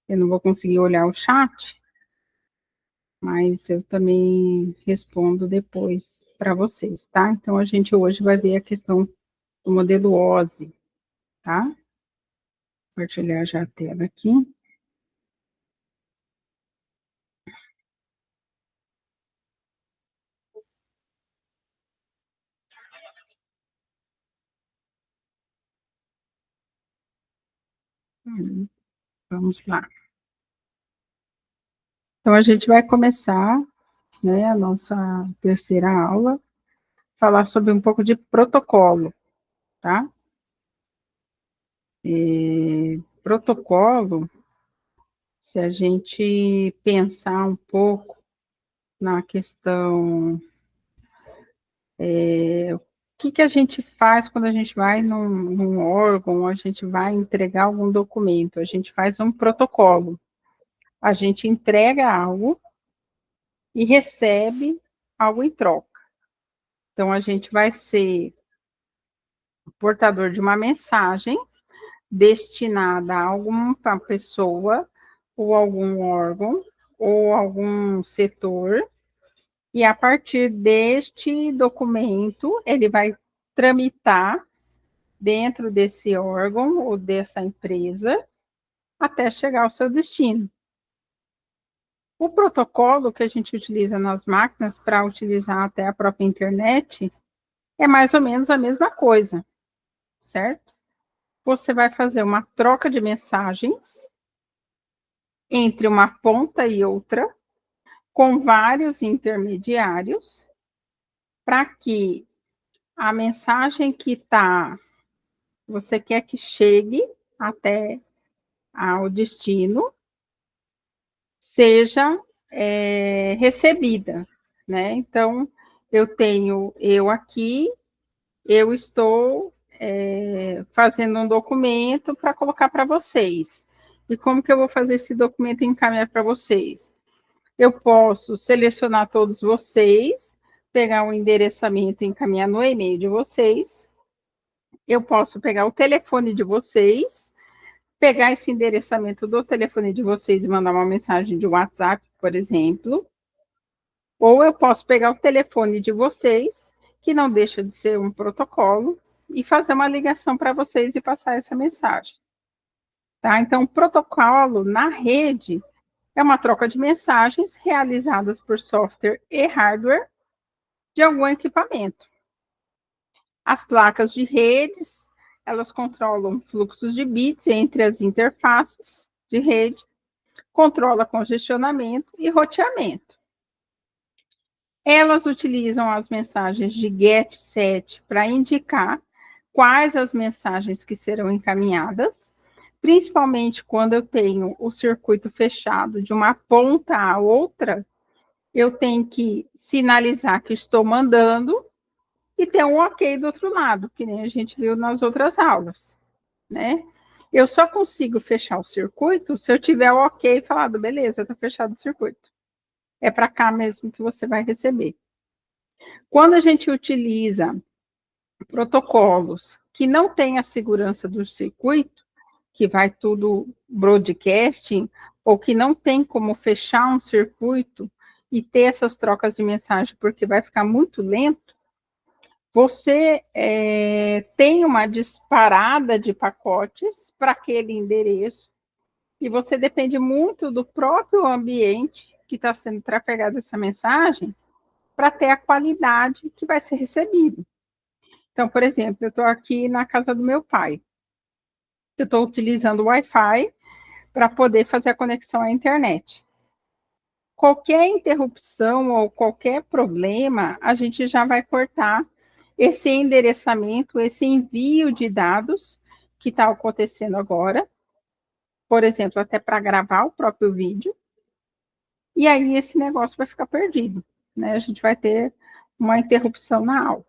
Eu não vou conseguir olhar o chat, mas eu também respondo depois para vocês, tá? Então, a gente hoje vai ver a questão do modelo OSI, tá? Compartilhar já a tela aqui. Vamos lá. Então, a gente vai começar, né, a nossa terceira aula, falar sobre um pouco de protocolo, tá? Protocolo, se a gente pensar um pouco na questão, o que a gente faz quando a gente vai num órgão, a gente vai entregar algum documento, a gente faz um protocolo, a gente entrega algo e recebe algo em troca. Então, a gente vai ser portador de uma mensagem destinada a alguma pessoa, ou algum órgão, ou algum setor, e a partir deste documento, ele vai tramitar dentro desse órgão ou dessa empresa até chegar ao seu destino. O protocolo que a gente utiliza nas máquinas para utilizar até a própria internet é mais ou menos a mesma coisa, certo? Você vai fazer uma troca de mensagens entre uma ponta e outra, com vários intermediários, para que a mensagem você quer que chegue até ao destino, seja recebida, né? Então, eu aqui, eu estou fazendo um documento para colocar para vocês. E como que eu vou fazer esse documento e encaminhar para vocês? Eu posso selecionar todos vocês, pegar o endereçamento e encaminhar no e-mail de vocês. Eu posso pegar o telefone de vocês, pegar esse endereçamento do telefone de vocês e mandar uma mensagem de WhatsApp, por exemplo. Ou eu posso pegar o telefone de vocês, que não deixa de ser um protocolo, e fazer uma ligação para vocês e passar essa mensagem. Tá? Então, o protocolo na rede é uma troca de mensagens realizadas por software e hardware de algum equipamento. As placas de redes, elas controlam fluxos de bits entre as interfaces de rede, controla congestionamento e roteamento. Elas utilizam as mensagens de GET, SET para indicar quais as mensagens que serão encaminhadas, principalmente quando eu tenho o circuito fechado de uma ponta a outra, eu tenho que sinalizar que estou mandando e ter um ok do outro lado, que nem a gente viu nas outras aulas, né? Eu só consigo fechar o circuito se eu tiver o ok falado, beleza, está fechado o circuito. É para cá mesmo que você vai receber. Quando a gente utiliza protocolos que não têm a segurança do circuito, que vai tudo broadcasting, ou que não tem como fechar um circuito e ter essas trocas de mensagem, porque vai ficar muito lento, você tem uma disparada de pacotes para aquele endereço, e você depende muito do próprio ambiente que está sendo trafegada essa mensagem para ter a qualidade que vai ser recebida. Então, por exemplo, eu estou aqui na casa do meu pai. Eu estou utilizando o Wi-Fi para poder fazer a conexão à internet. Qualquer interrupção ou qualquer problema, a gente já vai cortar esse endereçamento, esse envio de dados que está acontecendo agora, por exemplo, até para gravar o próprio vídeo, e aí esse negócio vai ficar perdido, né? A gente vai ter uma interrupção na aula,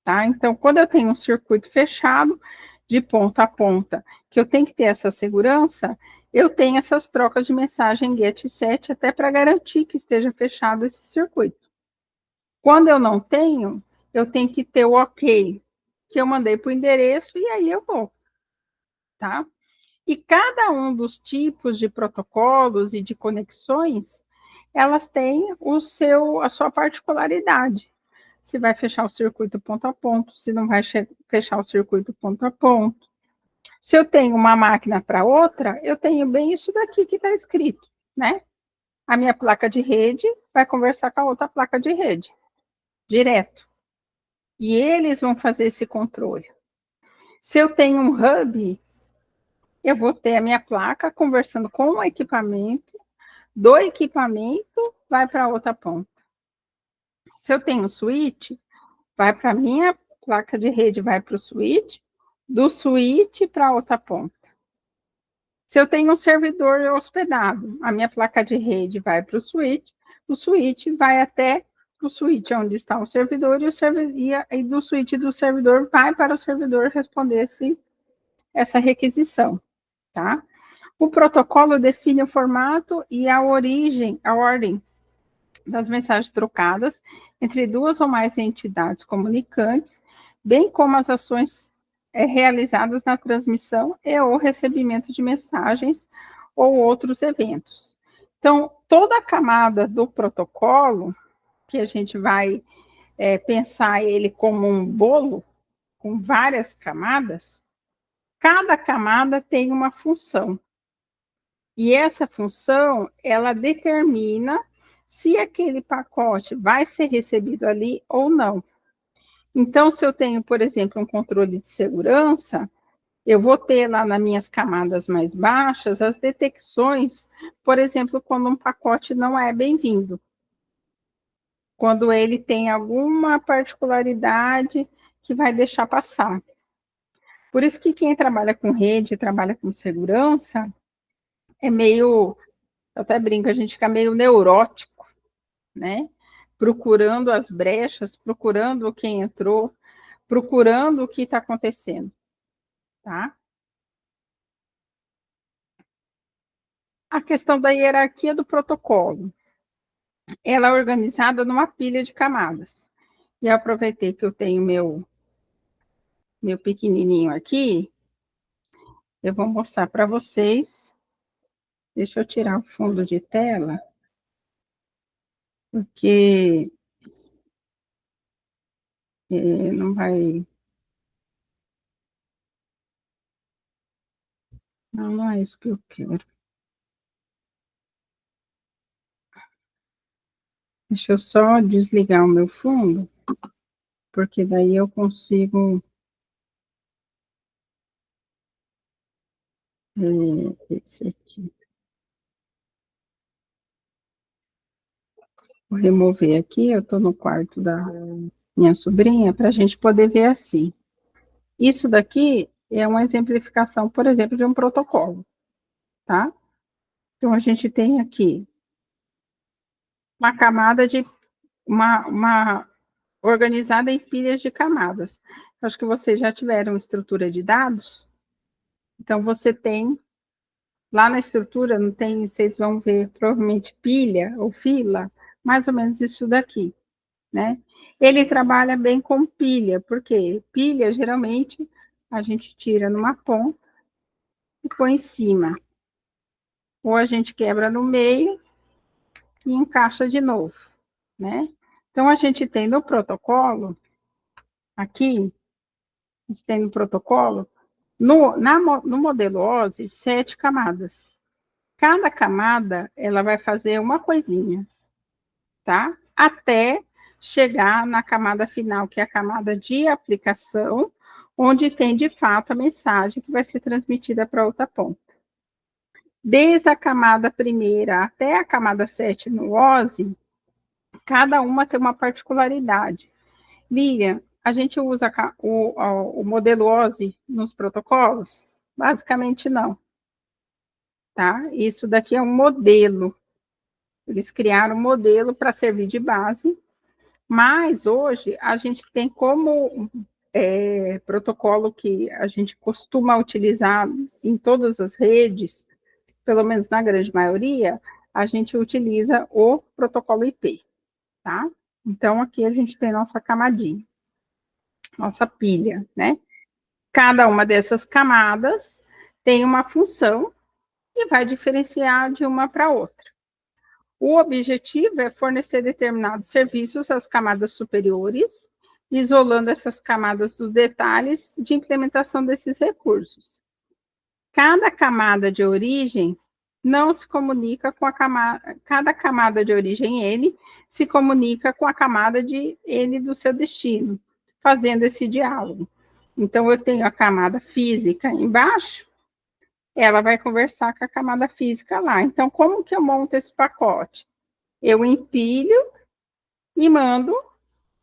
tá? Então, quando eu tenho um circuito fechado, de ponta a ponta, que eu tenho que ter essa segurança, eu tenho essas trocas de mensagem GET e SET até para garantir que esteja fechado esse circuito. Quando eu não tenho, eu tenho que ter o ok, que eu mandei para o endereço e aí eu vou, tá? E cada um dos tipos de protocolos e de conexões, elas têm a sua particularidade. Se vai fechar o circuito ponto a ponto, se não vai fechar o circuito ponto a ponto. Se eu tenho uma máquina para outra, eu tenho bem isso daqui que está escrito, né? A minha placa de rede vai conversar com a outra placa de rede, direto. E eles vão fazer esse controle. Se eu tenho um hub, eu vou ter a minha placa conversando com o equipamento, do equipamento vai para outra ponta. Se eu tenho um switch, vai para a minha placa de rede, vai para o switch, do switch para outra ponta. Se eu tenho um servidor hospedado, a minha placa de rede vai para o switch vai até o switch onde está o servidor e do switch do servidor vai para o servidor responder essa requisição, tá? O protocolo define o formato e a ordem das mensagens trocadas entre duas ou mais entidades comunicantes, bem como as ações realizadas na transmissão e ou recebimento de mensagens ou outros eventos. Então, toda a camada do protocolo, que a gente vai pensar ele como um bolo, com várias camadas, cada camada tem uma função. E essa função, ela determina se aquele pacote vai ser recebido ali ou não. Então, se eu tenho, por exemplo, um controle de segurança, eu vou ter lá nas minhas camadas mais baixas as detecções, por exemplo, quando um pacote não é bem-vindo, quando ele tem alguma particularidade que vai deixar passar. Por isso que quem trabalha com rede, trabalha com segurança, é meio, eu até brinco, a gente fica meio neurótico, né? Procurando as brechas, procurando quem entrou, procurando o que está acontecendo, tá? A questão da hierarquia do protocolo. Ela é organizada numa pilha de camadas. E eu aproveitei que eu tenho meu pequenininho aqui, eu vou mostrar para vocês. Deixa eu tirar o fundo de tela, porque não vai... Não, não é isso que eu quero. Deixa eu só desligar o meu fundo, porque daí eu consigo... esse aqui. Vou remover aqui, eu estou no quarto da minha sobrinha, para a gente poder ver assim. Isso daqui é uma exemplificação, por exemplo, de um protocolo, tá? Então, a gente tem aqui uma camada de... uma organizada em pilhas de camadas. Acho que vocês já tiveram estrutura de dados. Então, você tem, lá na estrutura, não tem, vocês vão ver, provavelmente, pilha ou fila, mais ou menos isso daqui, né? Ele trabalha bem com pilha, porque pilha, geralmente, a gente tira numa ponta e põe em cima. Ou a gente quebra no meio e encaixa de novo, né? Então, a gente tem no protocolo, aqui, a gente tem no protocolo, no modelo OSI, 7 camadas. Cada camada, ela vai fazer uma coisinha, tá? Até chegar na camada final, que é a camada de aplicação, onde tem, de fato, a mensagem que vai ser transmitida para outra ponta. Desde a camada primeira até a camada 7 no OSI, cada uma tem uma particularidade. Lilian, a gente usa o modelo OSI nos protocolos? Basicamente não, tá? Isso daqui é um modelo. Eles criaram um modelo para servir de base, mas hoje a gente tem como protocolo que a gente costuma utilizar em todas as redes, pelo menos na grande maioria, a gente utiliza o protocolo IP, tá? Então, aqui a gente tem nossa camadinha, nossa pilha, né? Cada uma dessas camadas tem uma função e vai diferenciar de uma para outra. O objetivo é fornecer determinados serviços às camadas superiores, isolando essas camadas dos detalhes de implementação desses recursos. Cada camada de origem não se comunica com a camada, cada camada de origem N se comunica com a camada de N do seu destino, fazendo esse diálogo. Então, eu tenho a camada física embaixo, ela vai conversar com a camada física lá. Então, como que eu monto esse pacote? Eu empilho e mando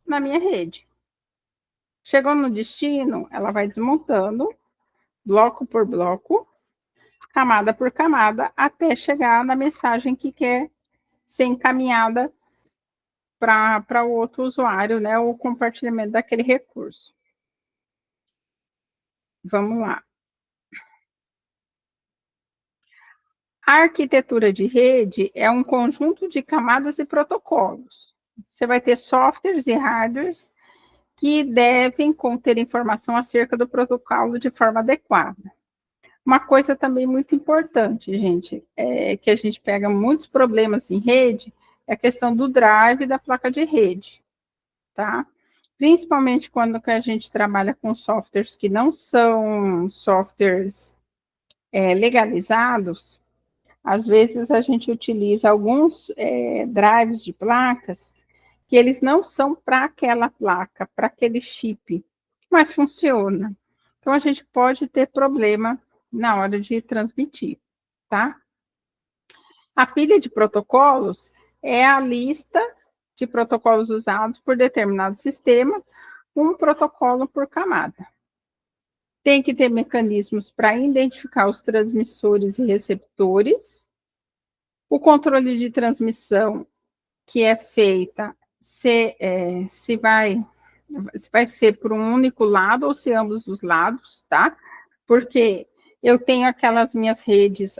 na minha rede. Chegou no destino, ela vai desmontando, bloco por bloco, camada por camada, até chegar na mensagem que quer ser encaminhada para o outro usuário, né, o compartilhamento daquele recurso. Vamos lá. A arquitetura de rede é um conjunto de camadas e protocolos. Você vai ter softwares e hardwares que devem conter informação acerca do protocolo de forma adequada. Uma coisa também muito importante, gente, é que a gente pega muitos problemas em rede, é a questão do drive da placa de rede, tá? Principalmente quando que a gente trabalha com softwares que não são softwares legalizados, às vezes a gente utiliza alguns drives de placas que eles não são para aquela placa, para aquele chip, mas funciona. Então a gente pode ter problema na hora de transmitir, tá? A pilha de protocolos é a lista de protocolos usados por determinado sistema, um protocolo por camada. Tem que ter mecanismos para identificar os transmissores e receptores. O controle de transmissão que é feita se vai ser por um único lado ou se ambos os lados, tá? Porque eu tenho aquelas minhas redes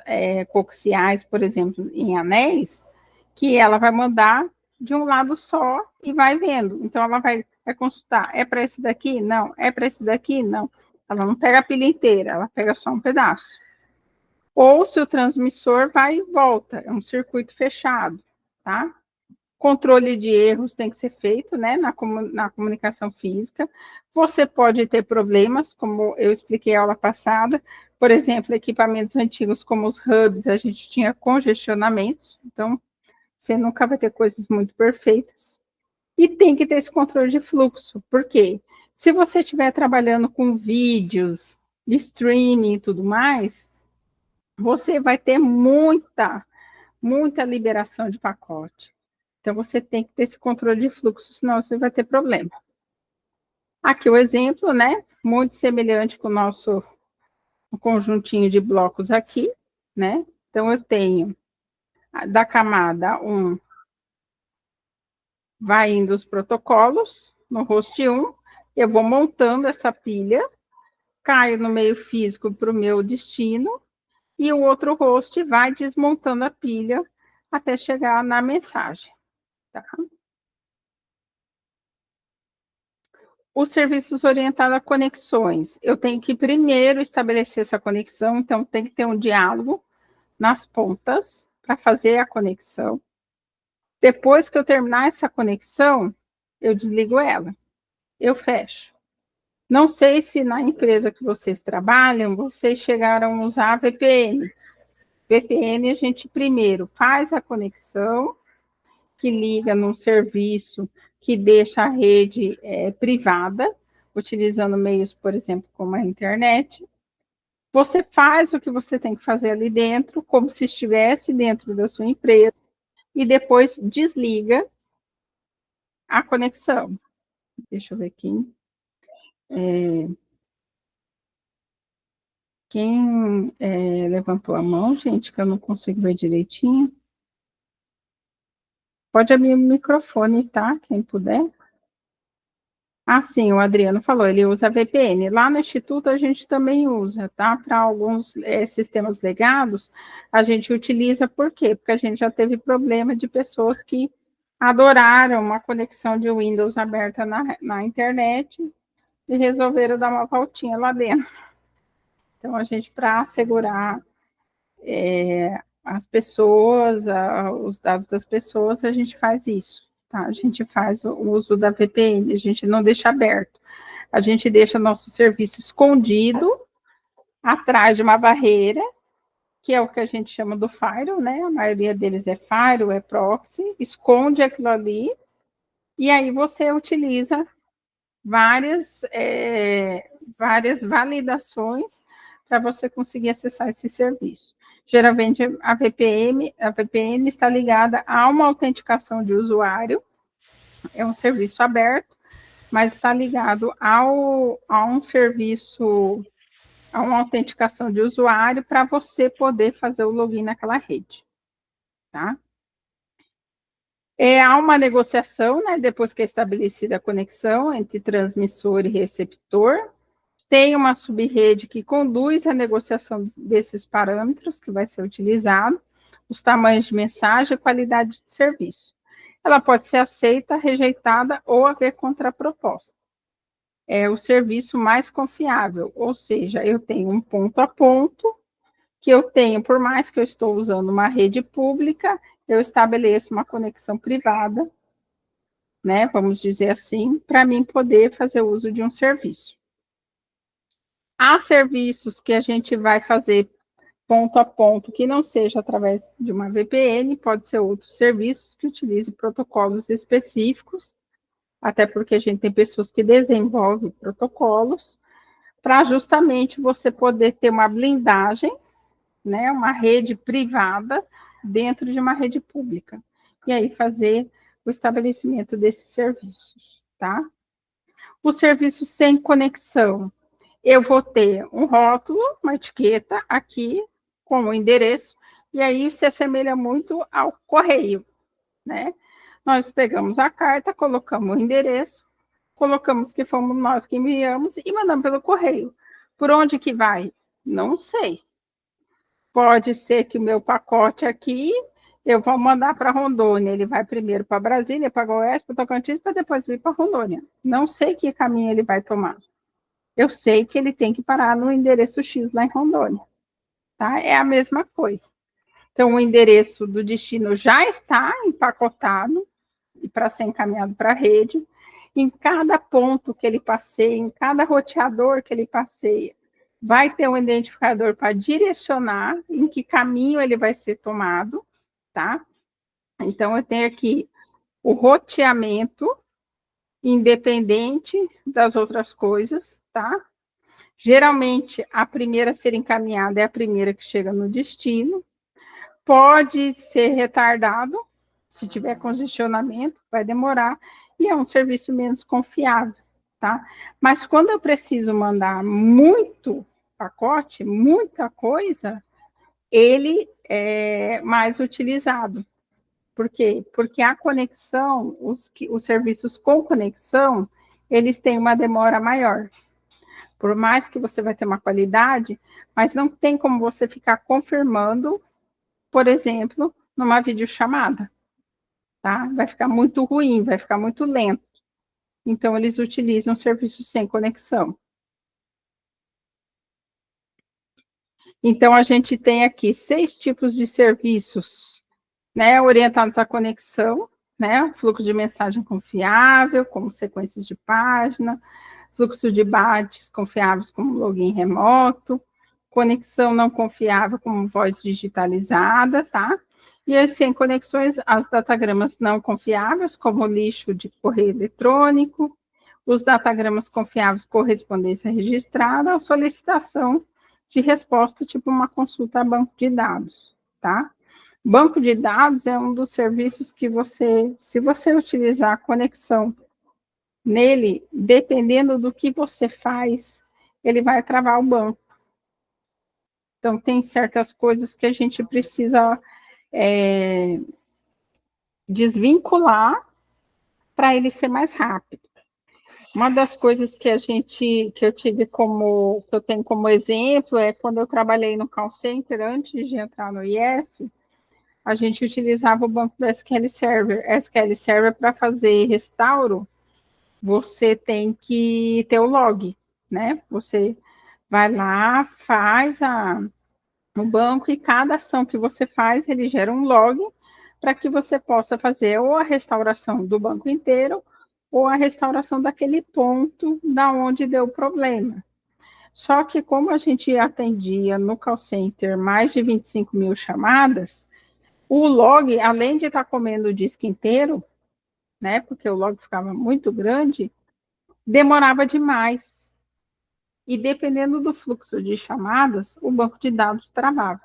coaxiais, por exemplo, em anéis, que ela vai mandar de um lado só e vai vendo. Então, ela vai consultar, é para esse daqui? Não. É para esse daqui? Não. Ela não pega a pilha inteira, ela pega só um pedaço. Ou se o transmissor vai e volta, é um circuito fechado, tá? Controle de erros tem que ser feito, né, na comunicação física. Você pode ter problemas, como eu expliquei a aula passada, por exemplo, equipamentos antigos como os hubs, a gente tinha congestionamentos, então você nunca vai ter coisas muito perfeitas. E tem que ter esse controle de fluxo, por quê? Se você estiver trabalhando com vídeos, streaming e tudo mais, você vai ter muita liberação de pacote. Então, você tem que ter esse controle de fluxo, senão você vai ter problema. Aqui o exemplo, né? Muito semelhante com o nosso conjuntinho de blocos aqui, né? Então, eu tenho da camada 1, vai indo os protocolos, no host 1, eu vou montando essa pilha, caio no meio físico para o meu destino, e o outro host vai desmontando a pilha até chegar na mensagem, tá? Os serviços orientados a conexões. Eu tenho que primeiro estabelecer essa conexão, então tem que ter um diálogo nas pontas para fazer a conexão. Depois que eu terminar essa conexão, eu desligo ela, eu fecho. Não sei se na empresa que vocês trabalham, vocês chegaram a usar VPN. VPN a gente primeiro faz a conexão, que liga num serviço que deixa a rede privada, utilizando meios, por exemplo, como a internet. Você faz o que você tem que fazer ali dentro, como se estivesse dentro da sua empresa, e depois desliga a conexão. Deixa eu ver aqui. Quem levantou a mão, gente, que eu não consigo ver direitinho. Pode abrir o microfone, tá? Quem puder. Ah, sim, o Adriano falou, ele usa VPN. Lá no Instituto a gente também usa, tá? Para alguns sistemas legados, a gente utiliza, por quê? Porque a gente já teve problema de pessoas que adoraram uma conexão de Windows aberta na internet e resolveram dar uma voltinha lá dentro. Então, a gente, para assegurar as pessoas, os dados das pessoas, a gente faz isso, tá? A gente faz o uso da VPN, a gente não deixa aberto. A gente deixa nosso serviço escondido atrás de uma barreira, que é o que a gente chama do firewall, né? A maioria deles é firewall, é proxy, esconde aquilo ali, e aí você utiliza várias validações para você conseguir acessar esse serviço. Geralmente, a VPN está ligada a uma autenticação de usuário, é um serviço aberto, mas está ligado a um serviço, a uma autenticação de usuário para você poder fazer o login naquela rede, tá? Há uma negociação, né, depois que é estabelecida a conexão entre transmissor e receptor. Tem uma subrede que conduz a negociação desses parâmetros que vai ser utilizado, os tamanhos de mensagem e qualidade de serviço. Ela pode ser aceita, rejeitada ou haver contraproposta. É o serviço mais confiável, ou seja, eu tenho um ponto a ponto, que eu tenho, por mais que eu estou usando uma rede pública, eu estabeleço uma conexão privada, né, vamos dizer assim, para mim poder fazer uso de um serviço. Há serviços que a gente vai fazer ponto a ponto, que não seja através de uma VPN, pode ser outros serviços que utilizem protocolos específicos, até porque a gente tem pessoas que desenvolvem protocolos, para justamente você poder ter uma blindagem, né, uma rede privada dentro de uma rede pública. E aí fazer o estabelecimento desses serviços, tá? Os serviços sem conexão. Eu vou ter um rótulo, uma etiqueta aqui, com o endereço, e aí se assemelha muito ao correio, né? Nós pegamos a carta, colocamos o endereço, colocamos que fomos nós que enviamos e mandamos pelo correio. Por onde que vai? Não sei. Pode ser que o meu pacote aqui, eu vou mandar para Rondônia, ele vai primeiro para Brasília, para Goiás, para Tocantins, para depois vir para Rondônia. Não sei que caminho ele vai tomar. Eu sei que ele tem que parar no endereço X lá em Rondônia, tá? É a mesma coisa. Então, o endereço do destino já está empacotado e para ser encaminhado para a rede. Em cada ponto que ele passeia, em cada roteador que ele passeia, vai ter um identificador para direcionar em que caminho ele vai ser tomado, tá? Então, eu tenho aqui o roteamento independente das outras coisas, tá? Geralmente, a primeira a ser encaminhada é a primeira que chega no destino. Pode ser retardado, se tiver congestionamento, vai demorar, e é um serviço menos confiável, tá? Mas quando eu preciso mandar muito pacote, muita coisa, ele é mais utilizado. Por quê? Porque a conexão, os serviços com conexão, eles têm uma demora maior. Por mais que você vai ter uma qualidade, mas não tem como você ficar confirmando, por exemplo, numa videochamada, tá? Vai ficar muito ruim, vai ficar muito lento. Então, eles utilizam serviços sem conexão. Então, a gente tem aqui 6 tipos de serviços, né, orientados à conexão, né, fluxo de mensagem confiável, como sequências de página, fluxo de bytes confiáveis como login remoto, conexão não confiável como voz digitalizada, tá? E aí, sem conexões, as datagramas não confiáveis, como lixo de correio eletrônico, os datagramas confiáveis, correspondência registrada, ou solicitação de resposta, tipo uma consulta a banco de dados, tá? Banco de dados é um dos serviços que você, se você utilizar a conexão nele, dependendo do que você faz, ele vai travar o banco. Então, tem certas coisas que a gente precisa desvincular para ele ser mais rápido. Uma das coisas que eu tive como, que eu tenho como exemplo é quando eu trabalhei no call center, antes de entrar no IF, a gente utilizava o banco do SQL Server. SQL Server, para fazer restauro, você tem que ter o log, né? Você vai lá, faz o banco e cada ação que você faz, ele gera um log para que você possa fazer ou a restauração do banco inteiro ou a restauração daquele ponto da onde deu o problema. Só que como a gente atendia no call center mais de 25 mil chamadas, o log, além de estar comendo o disco inteiro, né, porque o log ficava muito grande, demorava demais. E dependendo do fluxo de chamadas, o banco de dados travava.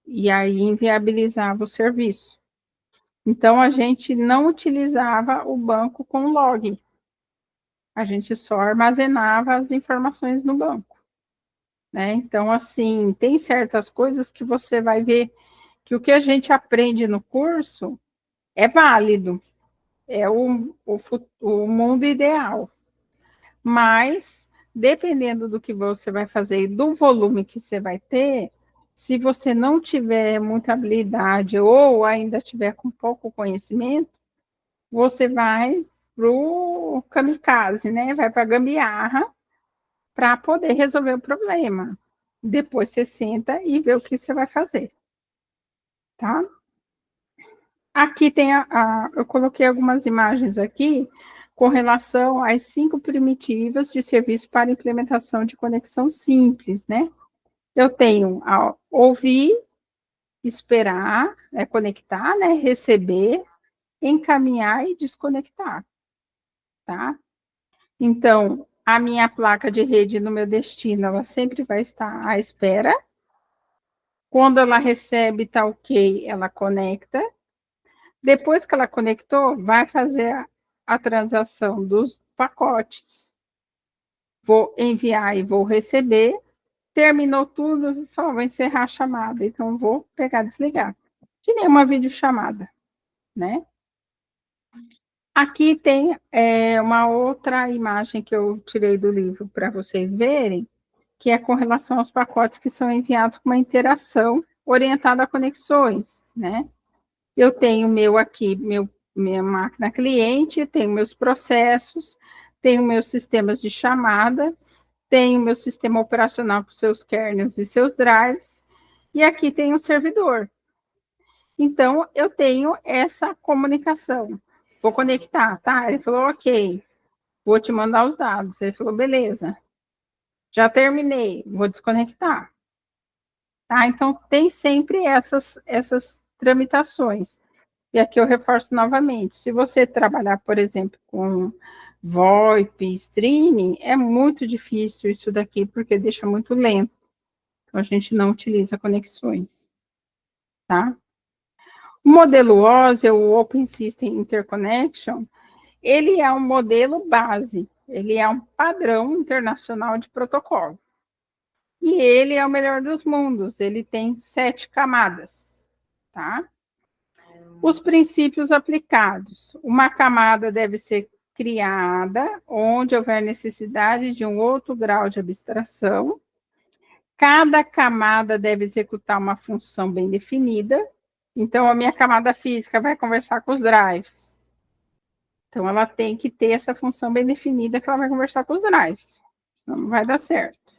E aí inviabilizava o serviço. Então, a gente não utilizava o banco com log. A gente só armazenava as informações no banco. Né? Então, assim, tem certas coisas que você vai ver que o que a gente aprende no curso é válido, é o mundo ideal. Mas, dependendo do que você vai fazer e do volume que você vai ter, se você não tiver muita habilidade ou ainda tiver com pouco conhecimento, você vai para o kamikaze, né? Vai para a gambiarra para poder resolver o problema. Depois você senta e vê o que você vai fazer, tá? Aqui tem eu coloquei algumas imagens aqui com relação às 5 primitivas de serviço para implementação de conexão simples, né? Eu tenho a ouvir, esperar, conectar, né? Receber, encaminhar e desconectar, tá? Então, a minha placa de rede no meu destino, ela sempre vai estar à espera. Quando ela recebe, tá ok, ela conecta. Depois que ela conectou, vai fazer a transação dos pacotes. Vou enviar e vou receber. Terminou tudo, vou encerrar a chamada. Então, vou pegar e desligar. Que nem uma videochamada, né? Aqui tem uma outra imagem que eu tirei do livro para vocês verem, que é com relação aos pacotes que são enviados com uma interação orientada a conexões, né? Eu tenho meu aqui, minha máquina cliente, tenho meus processos, tenho meus sistemas de chamada, tenho meu sistema operacional com seus kernels e seus drives, e aqui tem o servidor. Então, eu tenho essa comunicação. Vou conectar, tá? Ele falou, ok, vou te mandar os dados. Ele falou, beleza, já terminei, vou desconectar. Tá? Então, tem sempre essas tramitações. E aqui eu reforço novamente, se você trabalhar, por exemplo, com VoIP, streaming, é muito difícil isso daqui, porque deixa muito lento. Então, a gente não utiliza conexões, tá? O modelo OSI, o Open System Interconnection, ele é um modelo base, ele é um padrão internacional de protocolo. E ele é o melhor dos mundos, ele tem 7 camadas, tá? Os princípios aplicados. Uma camada deve ser criada onde houver necessidade de um outro grau de abstração. Cada camada deve executar uma função bem definida. Então, a minha camada física vai conversar com os drives. Então, ela tem que ter essa função bem definida que ela vai conversar com os drives. Senão não vai dar certo.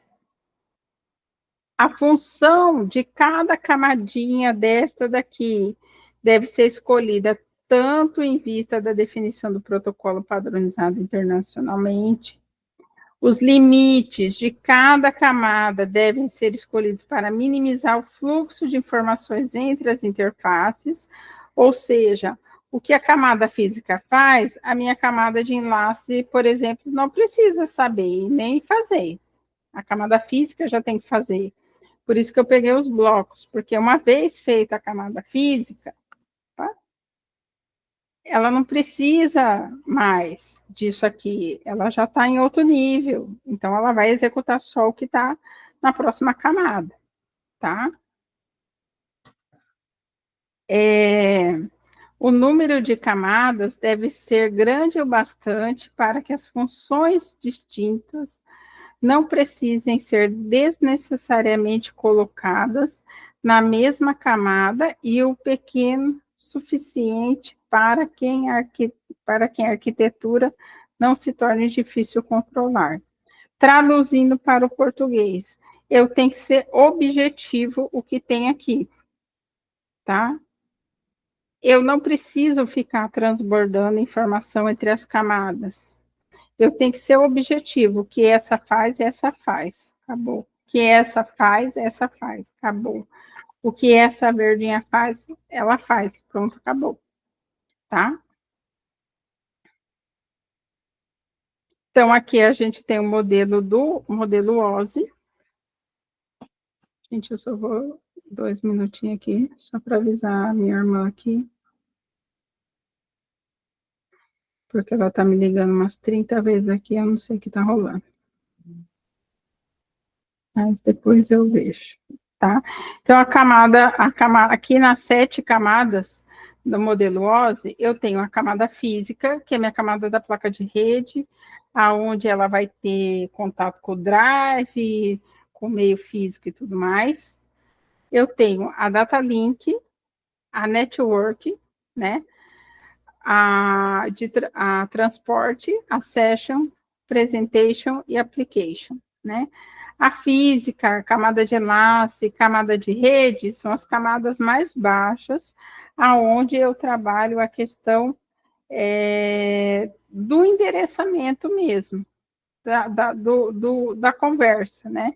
A função de cada camadinha desta daqui deve ser escolhida tanto em vista da definição do protocolo padronizado internacionalmente. Os limites de cada camada devem ser escolhidos para minimizar o fluxo de informações entre as interfaces, ou seja, o que a camada física faz, a minha camada de enlace, por exemplo, não precisa saber nem fazer. A camada física já tem que fazer. Por isso que eu peguei os blocos, porque uma vez feita a camada física, tá? Ela não precisa mais disso aqui, ela já está em outro nível, então ela vai executar só o que está na próxima camada, tá? O número de camadas deve ser grande o bastante para que as funções distintas não precisem ser desnecessariamente colocadas na mesma camada e o pequeno suficiente para que a arquitetura não se torne difícil controlar. Traduzindo para o português, eu tenho que ser objetivo o que tem aqui, tá? Eu não preciso ficar transbordando informação entre as camadas. Eu tenho que ser objetivo. O que essa faz. Acabou. O que essa faz. Acabou. O que essa verdinha faz, ela faz. Pronto, acabou. Tá? Então, aqui a gente tem o modelo do modelo OSI. Gente, eu só vou 2 minutinhos aqui, só para avisar a minha irmã aqui. Porque ela tá me ligando umas 30 vezes aqui, eu não sei o que tá rolando. Mas depois eu vejo, tá? Então, aqui nas 7 camadas do modelo OSI, eu tenho a camada física, que é a minha camada da placa de rede, aonde ela vai ter contato com o drive, com o meio físico e tudo mais. Eu tenho a data link, a network, né? A transporte, a session, presentation e application, né? A física, camada de enlace, camada de rede, são as camadas mais baixas, aonde eu trabalho a questão do endereçamento mesmo, da conversa, né?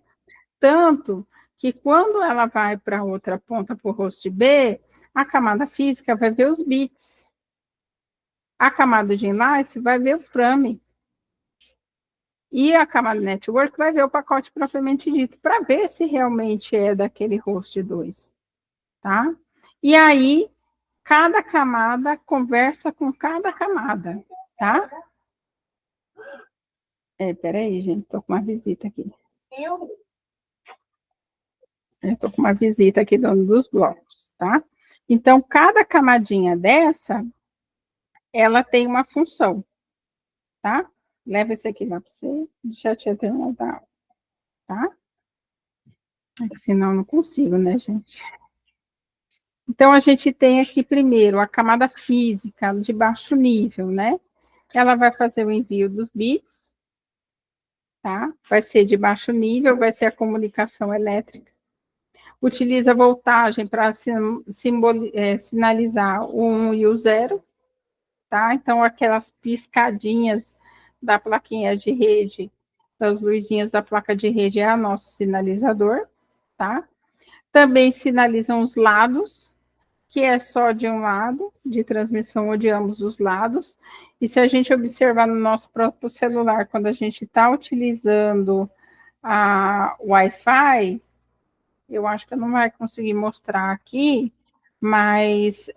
Tanto que quando ela vai para outra ponta, para o host B, a camada física vai ver os bits. A camada de enlace vai ver o frame. E a camada network vai ver o pacote propriamente dito, para ver se realmente é daquele host 2, tá? E aí, cada camada conversa com cada camada, tá? Peraí, gente, tô com uma visita aqui. Eu tô com uma visita aqui do dos blocos, tá? Então, cada camadinha dessa, ela tem uma função, tá? Leva esse aqui lá para você, deixa eu te terminar da aula, tá? É que senão eu não consigo, né, gente? Então, a gente tem aqui primeiro a camada física de baixo nível, né? Ela vai fazer o envio dos bits, tá? Vai ser de baixo nível, vai ser a comunicação elétrica. Utiliza voltagem para sinalizar o 1 e o 0, tá? Então, aquelas piscadinhas da plaquinha de rede, das luzinhas da placa de rede, é o nosso sinalizador, tá? Também sinalizam os lados, que é só de um lado, de transmissão ou de ambos os lados. E se a gente observar no nosso próprio celular, quando a gente está utilizando a Wi-Fi, eu acho que eu não vai conseguir mostrar aqui, mas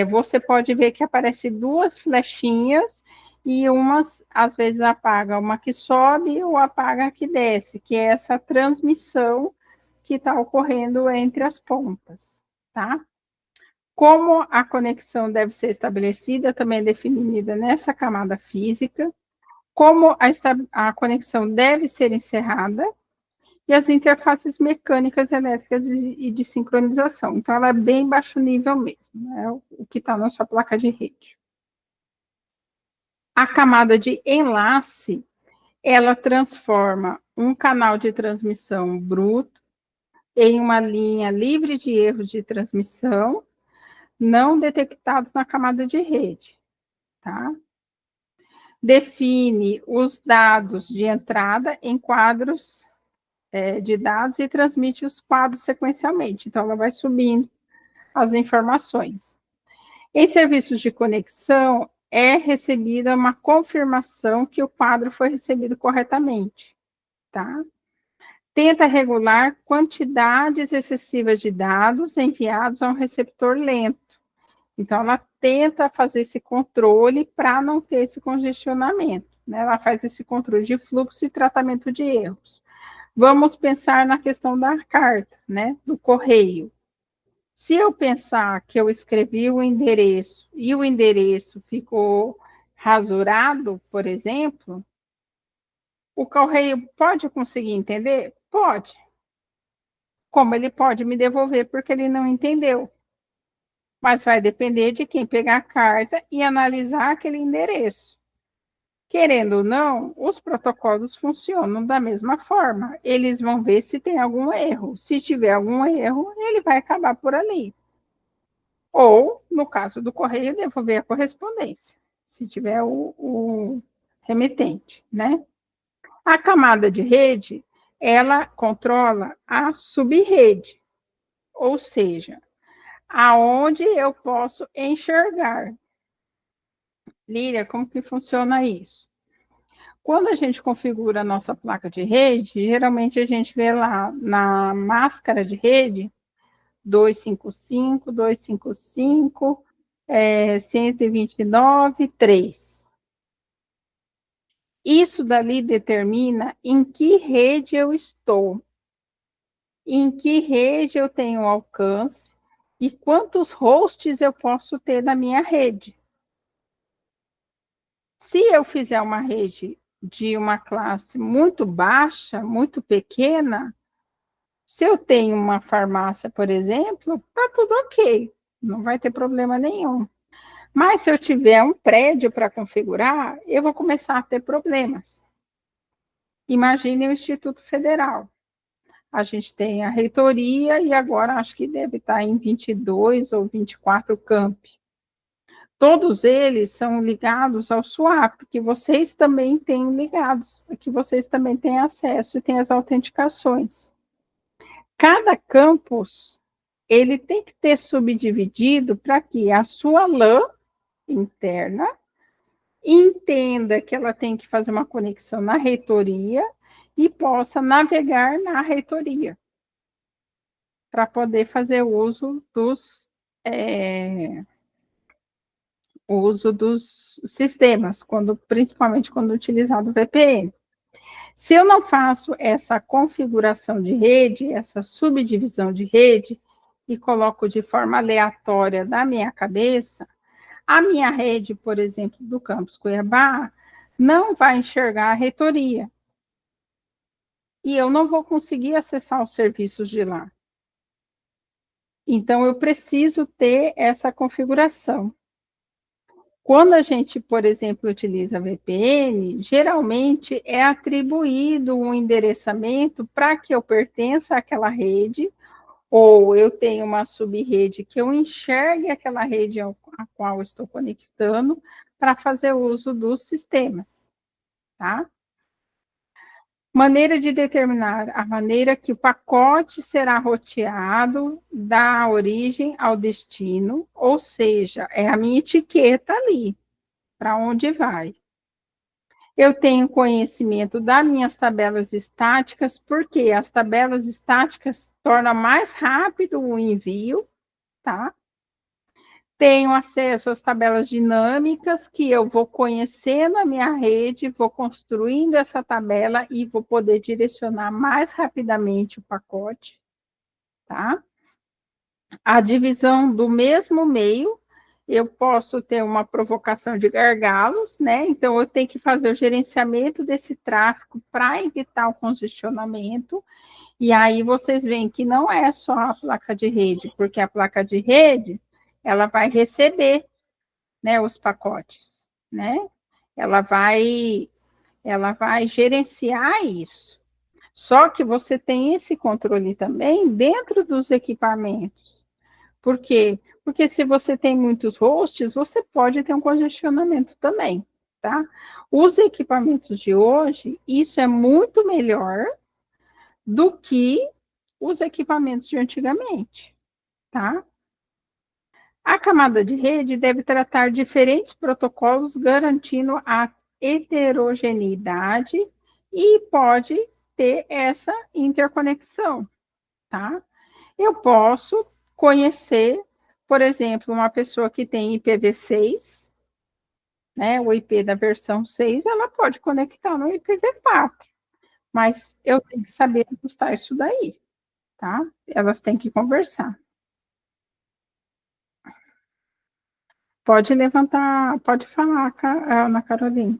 você pode ver que aparece 2 flechinhas e umas, às vezes, apaga uma que sobe ou apaga a que desce, que é essa transmissão que está ocorrendo entre as pontas, tá? Como a conexão deve ser estabelecida, também é definida nessa camada física, como a conexão deve ser encerrada, e as interfaces mecânicas, elétricas e de sincronização. Então, ela é bem baixo nível mesmo, né? O que está na sua placa de rede. A camada de enlace, ela transforma um canal de transmissão bruto em uma linha livre de erros de transmissão, não detectados na camada de rede, tá? Define os dados de entrada em quadros de dados e transmite os quadros sequencialmente. Então, ela vai subindo as informações. Em serviços de conexão, é recebida uma confirmação que o quadro foi recebido corretamente, tá? Tenta regular quantidades excessivas de dados enviados a um receptor lento. Então, ela tenta fazer esse controle para não ter esse congestionamento, né? Ela faz esse controle de fluxo e tratamento de erros. Vamos pensar na questão da carta, né? Do correio. Se eu pensar que eu escrevi o endereço e o endereço ficou rasurado, por exemplo, o correio pode conseguir entender? Pode. Como ele pode me devolver porque ele não entendeu? Mas vai depender de quem pegar a carta e analisar aquele endereço, Querendo ou não, os protocolos funcionam da mesma forma. Eles vão ver se tem algum erro. Se tiver algum erro, ele vai acabar por ali. Ou, no caso do correio, devolver a correspondência, se tiver o remetente, né? A camada de rede, ela controla a subrede, ou seja, aonde eu posso enxergar. Lília, como que funciona isso? Quando a gente configura a nossa placa de rede, geralmente a gente vê lá na máscara de rede 255, 255, 129, 3. Isso dali determina em que rede eu estou, em que rede eu tenho alcance e quantos hosts eu posso ter na minha rede. Se eu fizer uma rede de uma classe muito baixa, muito pequena, se eu tenho uma farmácia, por exemplo, tá tudo ok, não vai ter problema nenhum. Mas se eu tiver um prédio para configurar, eu vou começar a ter problemas. Imagine o Instituto Federal. A gente tem a reitoria e agora acho que deve estar em 22 ou 24 campi. Todos eles são ligados ao SWAP, que vocês também têm ligados, que vocês também têm acesso e têm as autenticações. Cada campus, ele tem que ter subdividido para que a sua LAN interna entenda que ela tem que fazer uma conexão na reitoria e possa navegar na reitoria para poder fazer uso dos sistemas, principalmente quando utilizado o VPN. Se eu não faço essa configuração de rede, essa subdivisão de rede, e coloco de forma aleatória da minha cabeça, a minha rede, por exemplo, do campus Cuiabá, não vai enxergar a reitoria. E eu não vou conseguir acessar os serviços de lá. Então, eu preciso ter essa configuração. Quando a gente, por exemplo, utiliza VPN, geralmente é atribuído um endereçamento para que eu pertença àquela rede, ou eu tenho uma subrede que eu enxergue aquela rede a qual eu estou conectando para fazer uso dos sistemas, tá? Maneira de determinar a maneira que o pacote será roteado da origem ao destino, ou seja, é a minha etiqueta ali, para onde vai. Eu tenho conhecimento das minhas tabelas estáticas, porque as tabelas estáticas tornam mais rápido o envio, tá? Tenho acesso às tabelas dinâmicas, que eu vou conhecendo a minha rede, vou construindo essa tabela e vou poder direcionar mais rapidamente o pacote, tá? A divisão do mesmo meio, eu posso ter uma provocação de gargalos, né? Então, eu tenho que fazer o gerenciamento desse tráfego para evitar o congestionamento. E aí vocês veem que não é só a placa de rede, porque a placa de rede, ela vai receber, né, os pacotes, né? Ela vai gerenciar isso. Só que você tem esse controle também dentro dos equipamentos. Por quê? Porque se você tem muitos hosts, você pode ter um congestionamento também, tá? Os equipamentos de hoje, isso é muito melhor do que os equipamentos de antigamente, tá? A camada de rede deve tratar diferentes protocolos, garantindo a heterogeneidade e pode ter essa interconexão, tá? Eu posso conhecer, por exemplo, uma pessoa que tem IPv6, né, o IP da versão 6, ela pode conectar no IPv4, mas eu tenho que saber ajustar isso daí, tá? Elas têm que conversar. Pode levantar, pode falar, Ana Carolina.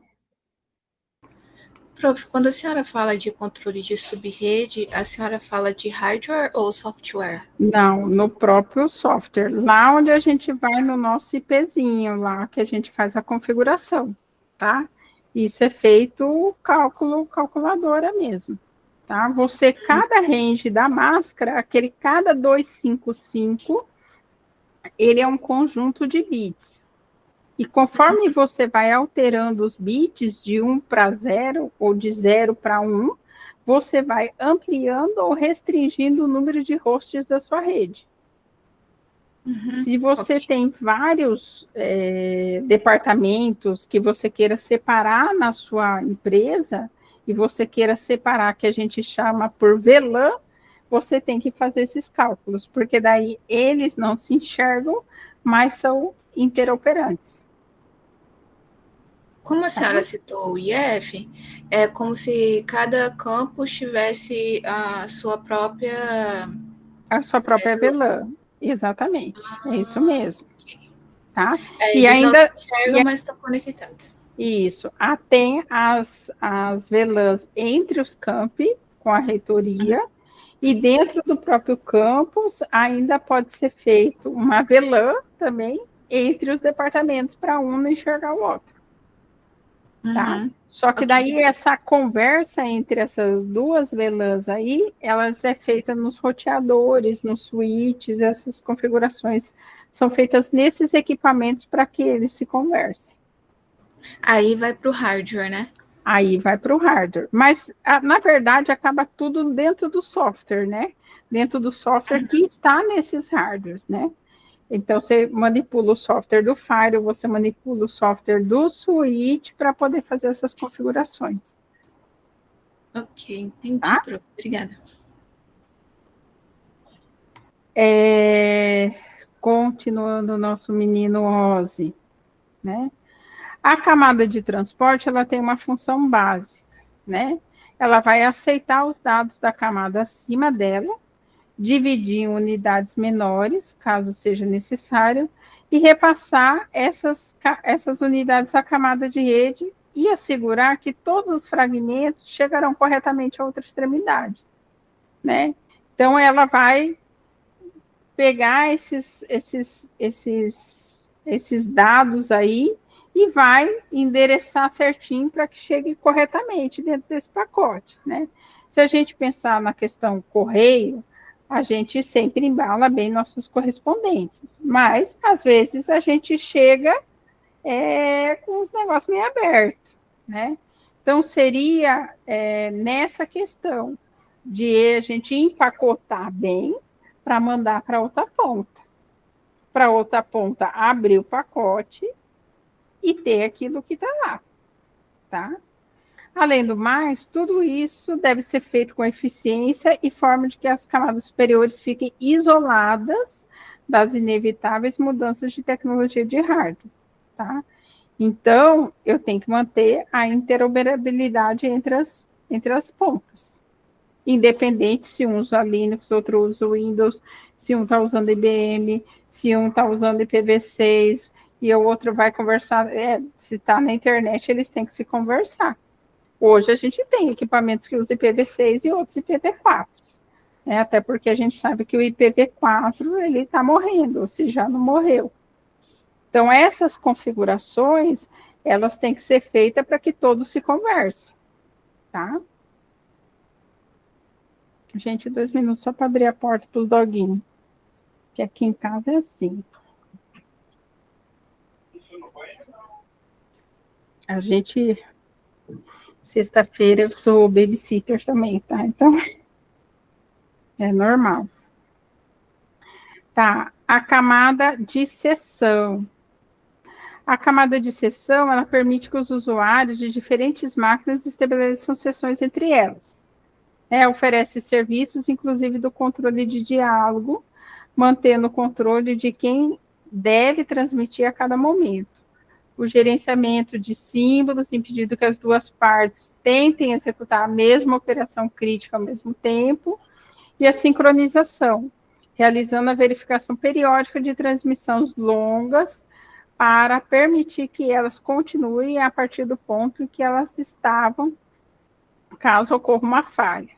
Prof, quando a senhora fala de controle de subrede, a senhora fala de hardware ou software? Não, no próprio software. Lá onde a gente vai no nosso IPzinho, lá que a gente faz a configuração, tá? Isso é feito calculadora mesmo, tá? Você, cada range da máscara, aquele cada 255, ele é um conjunto de bits. E conforme você vai alterando os bits de 1 para 0 ou de 0 para 1, você vai ampliando ou restringindo o número de hosts da sua rede. Se você tem vários departamentos que você queira separar na sua empresa, e você queira separar, que a gente chama por VLAN, você tem que fazer esses cálculos, porque daí eles não se enxergam, mas são interoperantes. Como a senhora citou o IF, é como se cada campus tivesse a sua própria VLAN. Exatamente, é isso mesmo. Tá? E eles ainda não se enxergam, mas estão conectados. Isso. Tem as VLANs entre os campi, com a reitoria, e dentro do próprio campus ainda pode ser feito uma VLAN também entre os departamentos, para um não enxergar o outro. Tá? Só que daí essa conversa entre essas duas VLANs aí, elas é feita nos roteadores, nos switches, essas configurações são feitas nesses equipamentos para que eles se conversem. Aí vai para o hardware, né? Aí vai para o hardware. Mas, na verdade, acaba tudo dentro do software, né? Dentro do software que está nesses hardwares, né? Então, você manipula o software do Firewall, você manipula o software do switch para poder fazer essas configurações. Ok, entendi, tá? Prof. Obrigada. Continuando o nosso menino Ozzy, né? A camada de transporte, ela tem uma função básica, né? Ela vai aceitar os dados da camada acima dela, dividir em unidades menores, caso seja necessário, e repassar essas unidades à camada de rede e assegurar que todos os fragmentos chegarão corretamente à outra extremidade, né? Então, ela vai pegar esses dados aí e vai endereçar certinho para que chegue corretamente dentro desse pacote, né? Se a gente pensar na questão correio, a gente sempre embala bem nossas correspondências, mas às vezes a gente chega com os negócios meio abertos, né? Então seria nessa questão de a gente empacotar bem para mandar para outra ponta. Para outra ponta abrir o pacote e ter aquilo que está lá, tá? Além do mais, tudo isso deve ser feito com eficiência e forma de que as camadas superiores fiquem isoladas das inevitáveis mudanças de tecnologia de hardware, tá? Então, eu tenho que manter a interoperabilidade entre as pontas. Independente se um usa Linux, outro usa Windows, se um está usando IBM, se um está usando IPv6, e o outro vai conversar, se está na internet, eles têm que se conversar. Hoje a gente tem equipamentos que usam IPv6 e outros IPv4, né? Até porque a gente sabe que o IPv4 ele está morrendo, ou se já não morreu. Então, essas configurações, elas têm que ser feitas para que todos se conversem, tá? Gente, 2 minutos só para abrir a porta para os doguinhos, que aqui em casa é assim. A gente, sexta-feira eu sou babysitter também, tá? Então, é normal. Tá, a camada de sessão. A camada de sessão, ela permite que os usuários de diferentes máquinas estabeleçam sessões entre elas. Oferece serviços, inclusive do controle de diálogo, mantendo o controle de quem deve transmitir a cada momento. O gerenciamento de símbolos, impedindo que as duas partes tentem executar a mesma operação crítica ao mesmo tempo, e a sincronização, realizando a verificação periódica de transmissões longas para permitir que elas continuem a partir do ponto em que elas estavam, caso ocorra uma falha.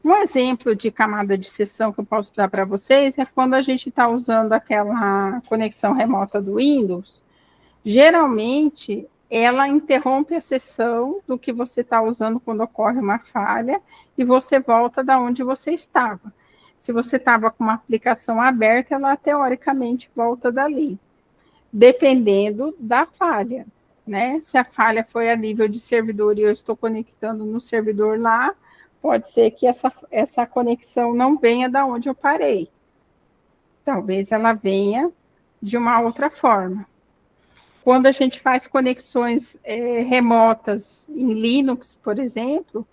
Um exemplo de camada de sessão que eu posso dar para vocês é quando a gente está usando aquela conexão remota do Windows. Geralmente, ela interrompe a sessão do que você está usando quando ocorre uma falha e você volta da onde você estava. Se você estava com uma aplicação aberta, ela teoricamente volta dali, dependendo da falha, né? Se a falha foi a nível de servidor e eu estou conectando no servidor lá, pode ser que essa conexão não venha da onde eu parei. Talvez ela venha de uma outra forma. Quando a gente faz conexões remotas em Linux, por exemplo,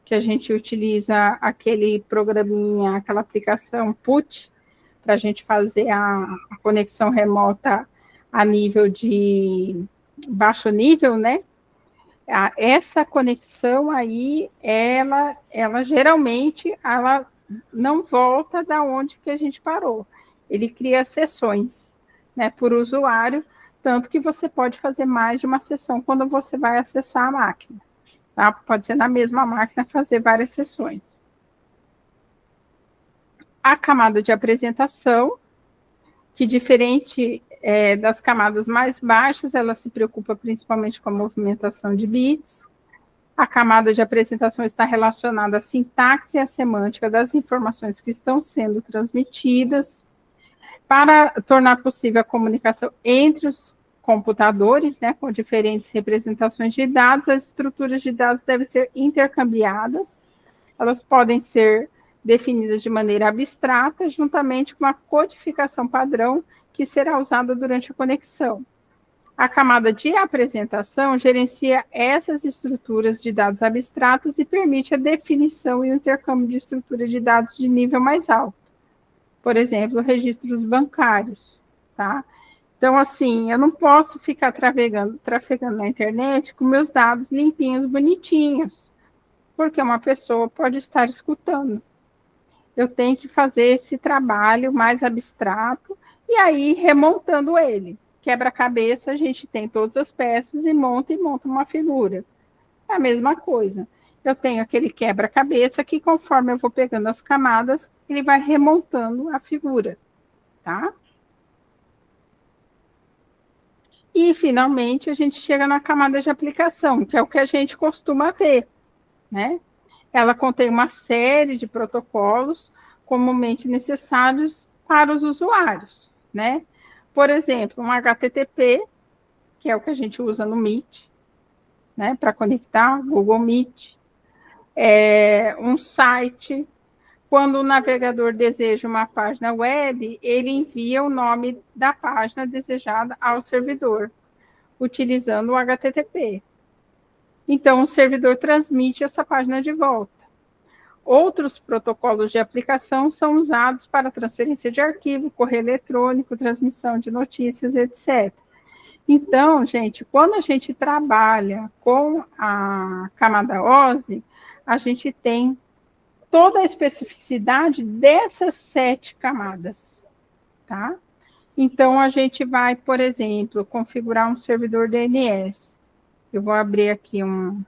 que a gente utiliza aquele programinha, aquela aplicação PUT, para a gente fazer a conexão remota a nível de baixo nível, né? Essa conexão aí, ela geralmente ela não volta da onde que a gente parou. Ele cria sessões, né, por usuário, tanto que você pode fazer mais de uma sessão quando você vai acessar a máquina. Tá? Pode ser na mesma máquina fazer várias sessões. A camada de apresentação, que diferente das camadas mais baixas, ela se preocupa principalmente com a movimentação de bits. A camada de apresentação está relacionada à sintaxe e à semântica das informações que estão sendo transmitidas. Para tornar possível a comunicação entre os computadores, né, com diferentes representações de dados, as estruturas de dados devem ser intercambiadas. Elas podem ser definidas de maneira abstrata, juntamente com a codificação padrão que será usada durante a conexão. A camada de apresentação gerencia essas estruturas de dados abstratas e permite a definição e o intercâmbio de estruturas de dados de nível mais alto. Por exemplo, registros bancários, tá? Então, assim, eu não posso ficar trafegando na internet com meus dados limpinhos, bonitinhos, porque uma pessoa pode estar escutando. Eu tenho que fazer esse trabalho mais abstrato e aí remontando ele. Quebra-cabeça, a gente tem todas as peças e monta uma figura. É a mesma coisa. Eu tenho aquele quebra-cabeça que, conforme eu vou pegando as camadas, ele vai remontando a figura, tá? E, finalmente, a gente chega na camada de aplicação, que é o que a gente costuma ver, né? Ela contém uma série de protocolos comumente necessários para os usuários, né? Por exemplo, um HTTP, que é o que a gente usa no Meet, né, para conectar, Google Meet, um site. Quando o navegador deseja uma página web, ele envia o nome da página desejada ao servidor, utilizando o HTTP. Então, o servidor transmite essa página de volta. Outros protocolos de aplicação são usados para transferência de arquivo, correio eletrônico, transmissão de notícias, etc. Então, gente, quando a gente trabalha com a camada OSI, a gente tem toda a especificidade dessas 7 camadas, tá? Então, a gente vai, por exemplo, configurar um servidor DNS. Eu vou abrir aqui um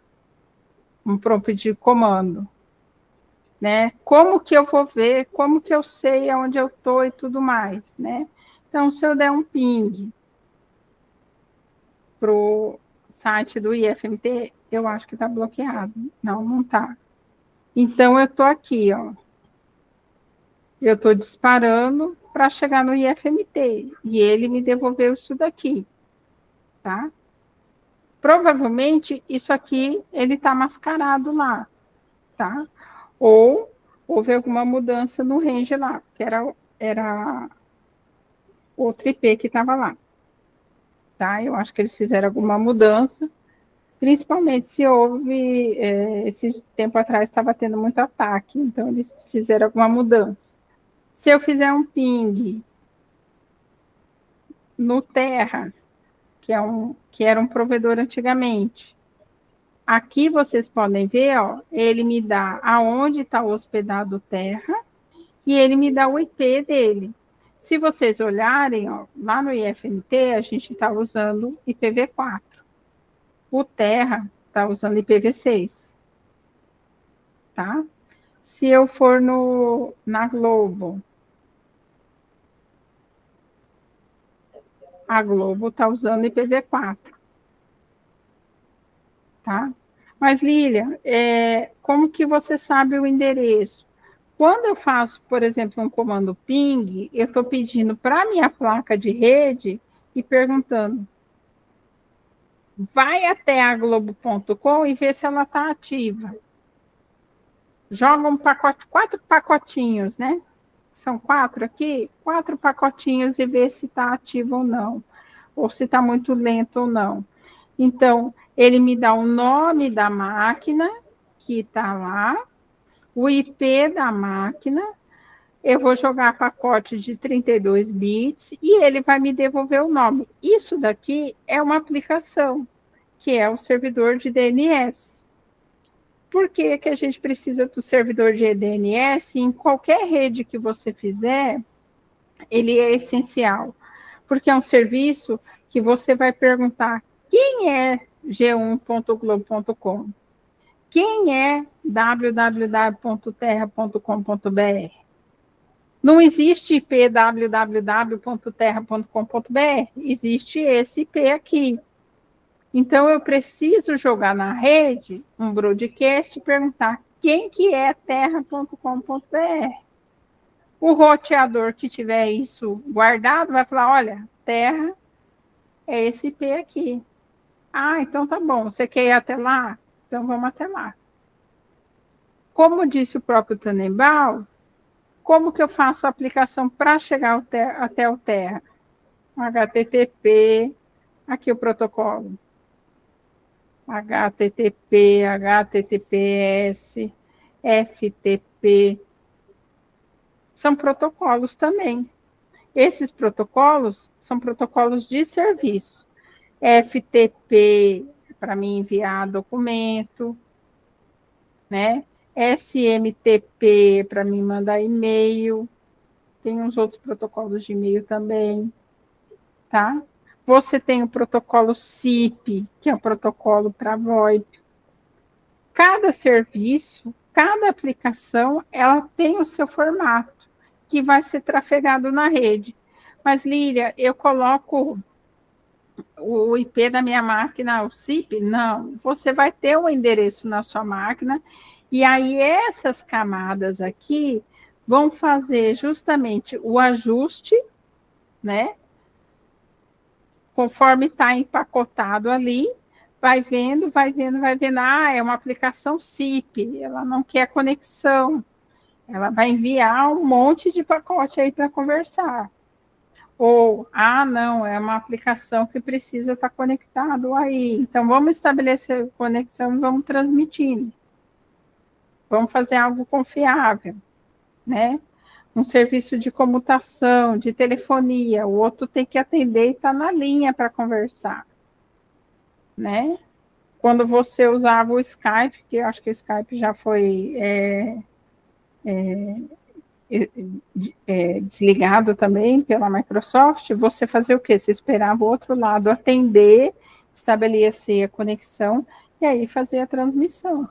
prompt de comando, né? Como que eu vou ver, como que eu sei aonde eu estou e tudo mais, né? Então, se eu der um ping para o site do IFMT, eu acho que está bloqueado. Não, não está. Então, eu estou aqui, ó. Eu estou disparando para chegar no IFMT. E ele me devolveu isso daqui, tá? Provavelmente, isso aqui, ele está mascarado lá, tá? Ou houve alguma mudança no range lá, que era outro IP que estava lá, tá? Eu acho que eles fizeram alguma mudança, principalmente se houve, esse tempo atrás estava tendo muito ataque, então eles fizeram alguma mudança. Se eu fizer um ping no Terra, que era um provedor antigamente, aqui vocês podem ver, ó, ele me dá aonde está hospedado o Terra e ele me dá o IP dele. Se vocês olharem, ó, lá no IFMT, a gente está usando IPv4. O Terra está usando IPv6. Tá? Se eu for na Globo, a Globo está usando IPv4. Mas, Lília, como que você sabe o endereço? Quando eu faço, por exemplo, um comando ping, eu estou pedindo para a minha placa de rede e perguntando, vai até a Globo.com e vê se ela está ativa. Joga um pacote, 4 pacotinhos, né? São 4 aqui, 4 pacotinhos e vê se está ativo ou não, ou se está muito lento ou não. Então, ele me dá o nome da máquina que está lá, o IP da máquina, eu vou jogar pacote de 32 bits e ele vai me devolver o nome. Isso daqui é uma aplicação, que é o servidor de DNS. Por que, que a gente precisa do servidor de DNS? Em qualquer rede que você fizer, ele é essencial, porque é um serviço que você vai perguntar quem é g1.globo.com, quem é www.terra.com.br. Não existe IP www.terra.com.br, existe esse IP aqui. Então, eu preciso jogar na rede um broadcast e perguntar quem que é terra.com.br. O roteador que tiver isso guardado vai falar, olha, terra é esse IP aqui. Ah, então tá bom, você quer ir até lá? Então vamos até lá. Como disse o próprio Tannenbaum, como que eu faço a aplicação para chegar até o terra? HTTP, aqui o protocolo. HTTP, HTTPS, FTP, são protocolos também. Esses protocolos são protocolos de serviço. FTP para me enviar documento, né? SMTP para me mandar e-mail. Tem uns outros protocolos de e-mail também, tá? Você tem o protocolo SIP, que é o protocolo para VoIP. Cada serviço, cada aplicação, ela tem o seu formato, que vai ser trafegado na rede. Mas, Lília, eu coloco o IP da minha máquina, o SIP? Não. Você vai ter o endereço na sua máquina, e aí essas camadas aqui vão fazer justamente o ajuste, né? Conforme está empacotado ali, vai vendo, vai vendo, vai vendo. Ah, é uma aplicação SIP, ela não quer conexão. Ela vai enviar um monte de pacote aí para conversar. Ou, não, é uma aplicação que precisa estar conectado aí. Então, vamos estabelecer conexão e vamos transmitindo. Vamos fazer algo confiável, né? Um serviço de comutação, de telefonia, o outro tem que atender e está na linha para conversar, né? Quando você usava o Skype, que eu acho que o Skype já foi desligado também pela Microsoft, você fazia o quê? Você esperava o outro lado atender, estabelecer a conexão e aí fazer a transmissão,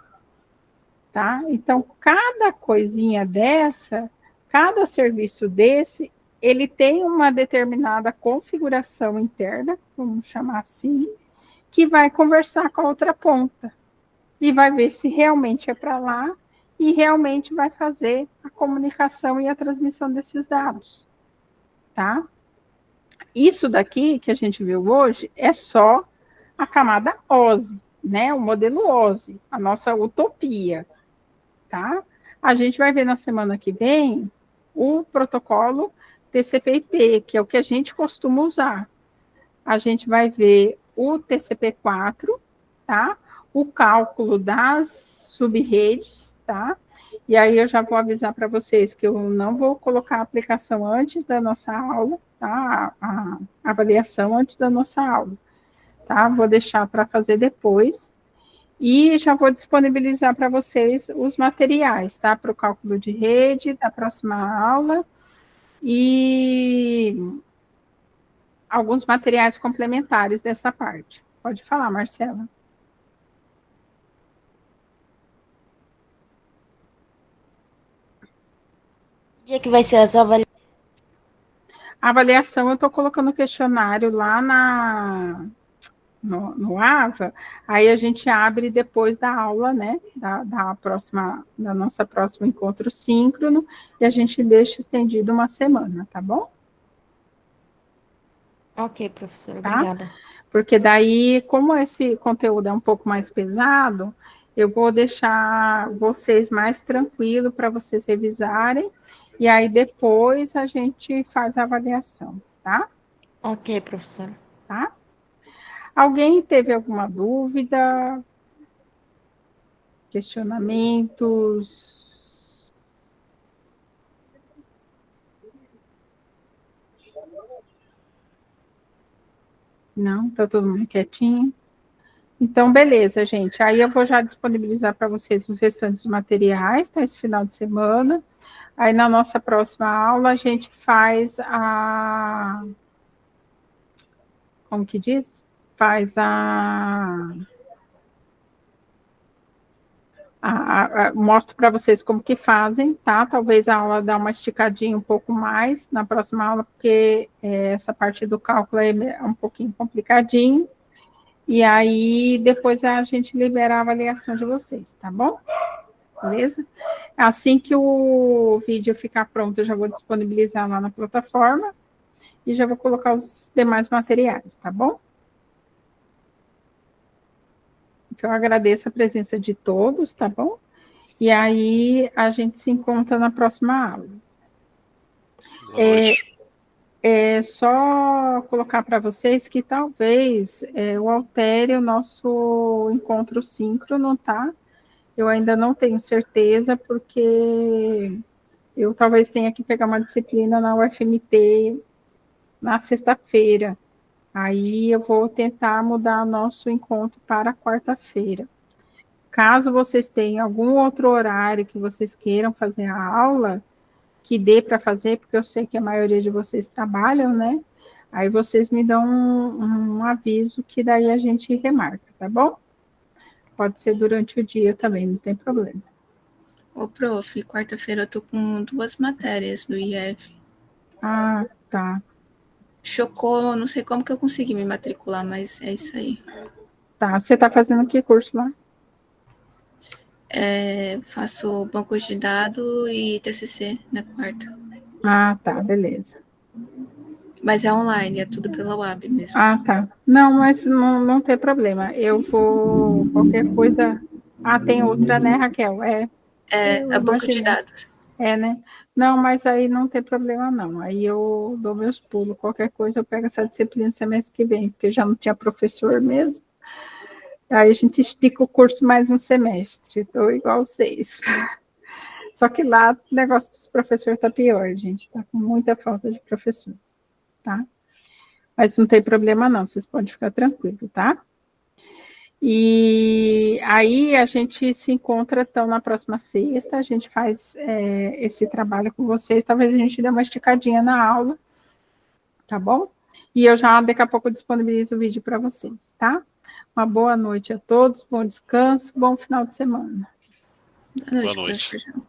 tá? Então, cada coisinha dessa, cada serviço desse, ele tem uma determinada configuração interna, vamos chamar assim, que vai conversar com a outra ponta e vai ver se realmente é para lá e realmente vai fazer a comunicação e a transmissão desses dados, tá? Isso daqui que a gente viu hoje é só a camada OSI, né? O modelo OSI, a nossa utopia, tá? A gente vai ver na semana que vem o protocolo TCP/IP, que é o que a gente costuma usar. A gente vai ver o TCP/4, tá? O cálculo das subredes, tá? E aí eu já vou avisar para vocês que eu não vou colocar a aplicação antes da nossa aula, tá? A avaliação antes da nossa aula, tá? Vou deixar para fazer depois. E já vou disponibilizar para vocês os materiais, tá? Para o cálculo de rede da próxima aula. E alguns materiais complementares dessa parte. Pode falar, Marcela. Dia que vai ser as avaliações? A avaliação, eu estou colocando o questionário lá no AVA, aí a gente abre depois da aula, né, da nossa próxima encontro síncrono, e a gente deixa estendido uma semana, tá bom? Ok, professora, Tá? obrigada. Porque daí, como esse conteúdo é um pouco mais pesado, eu vou deixar vocês mais tranquilos para vocês revisarem, e aí depois a gente faz a avaliação, tá? Ok, professora. Tá? Alguém teve alguma dúvida, questionamentos? Não? Tá todo mundo quietinho? Então, beleza, gente. Aí eu vou já disponibilizar para vocês os restantes materiais, tá? Esse final de semana. Aí na nossa próxima aula a gente faz como que diz? Faz mostro para vocês como que fazem, tá? Talvez a aula dá uma esticadinha um pouco mais na próxima aula, porque essa parte do cálculo é um pouquinho complicadinho. E aí depois a gente libera a avaliação de vocês, tá bom? Beleza? Assim que o vídeo ficar pronto, eu já vou disponibilizar lá na plataforma e já vou colocar os demais materiais, tá bom? Então, eu agradeço a presença de todos, tá bom? E aí a gente se encontra na próxima aula. Boa noite. É só colocar para vocês que talvez eu altere o nosso encontro síncrono, tá? Eu ainda não tenho certeza, porque eu talvez tenha que pegar uma disciplina na UFMT na sexta-feira. Aí eu vou tentar mudar nosso encontro para quarta-feira. Caso vocês tenham algum outro horário que vocês queiram fazer a aula, que dê para fazer, porque eu sei que a maioria de vocês trabalham, né? Aí vocês me dão um aviso que daí a gente remarca, tá bom? Pode ser durante o dia também, não tem problema. Ô, prof, quarta-feira eu tô com 2 matérias do IF. Ah, tá. Chocou, não sei como que eu consegui me matricular, mas é isso aí. Tá, você tá fazendo que curso lá? Faço banco de dados e TCC na quarta. Ah, tá, beleza. Mas é online, é tudo pela UAB mesmo. Ah, tá. Não, mas não tem problema. Eu vou, qualquer coisa. Ah, tem outra, né, Raquel? Eu É banco de imaginei. dados. Né? Não, mas aí não tem problema, não. Aí eu dou meus pulos. Qualquer coisa eu pego essa disciplina semestre que vem, porque já não tinha professor mesmo. Aí a gente estica o curso mais um semestre. Estou igual vocês. Só que lá o negócio dos professores está pior, gente. Está com muita falta de professor, tá? Mas não tem problema, não. Vocês podem ficar tranquilos, tá? E aí a gente se encontra, então, na próxima sexta, a gente faz esse trabalho com vocês, talvez a gente dê uma esticadinha na aula, tá bom? E eu já, daqui a pouco, disponibilizo o vídeo para vocês, tá? Uma boa noite a todos, bom descanso, bom final de semana. Boa Boa noite, noite. professor.